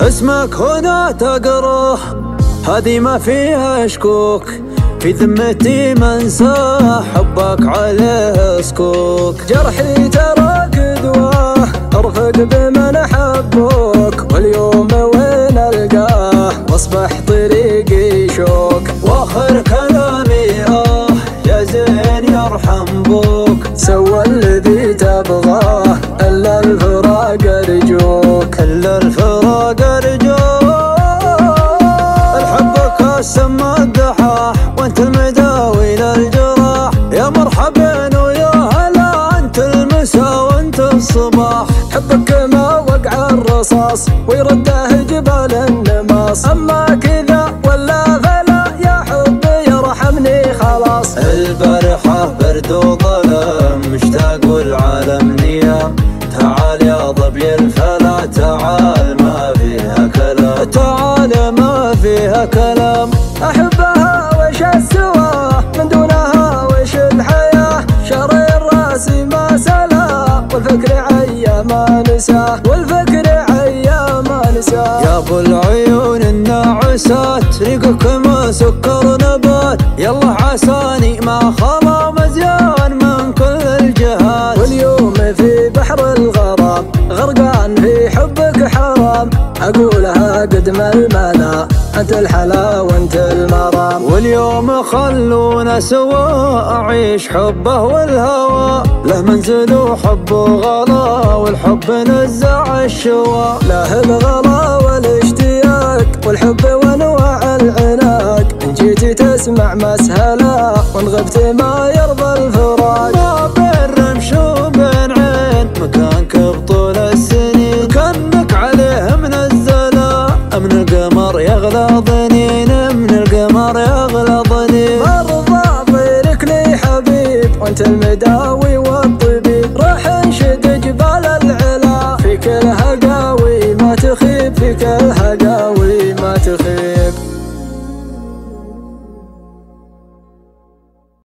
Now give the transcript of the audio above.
اسمك هنا تقراه، هذه ما فيها شكوك، في ذمتي منساه، حبك عليه سكوك. جرحي تراك دواه، ارفق بمن حبوك، واليوم وين القاه واصبح طريقي شوك. واخر كلامي يا زين يرحم بوك، سوى الذي تبغاه الا الفراق ارجوك، الا الفراق ارجوك. الحب كاسم الدحاح وانت المداوي للجراح، يا مرحبا ويا هلا انت المسا وانت الصباح. حبك ما وقع الرصاص ويرده جبال النماص، اما كذا ولا فلا يا حبي يرحمني خلاص. البارحة برد وظلام مشتاق والعالم نيام، تعال يا ظبي الفلا تعال ما فيها كلام، تعال ما فيها كلام. احبها وش السوا من دونها وش الحياة، شري الراس ما سلا والفكر عيا ما نساه، والفكر عيا ما نساه. يا ابو العيون الناعسات ريقك ما سكر نبات، يلا عساني ما خلا مزيان من كل الجهات. واليوم في بحر الغرام غرقان في حبك حرام، اقولها قدم الملا انت الحلا وانت المرام. واليوم خلونا سوا اعيش حبه والهوى، له منزل وحبه غلا والحب نزع الشوا. له الغلا والاشتياق والحب وانواع العناق، ان جيتي تسمع مسهلا وان غبت ما يرضى الفراق. ما بين رمش وبين عين مكانك بطول السنين، كانك عليه من الزلا من القمر يغلى ظنين، من القمر يغلى ظنين. مرضى ضيرك لي حبيب وانت المداوي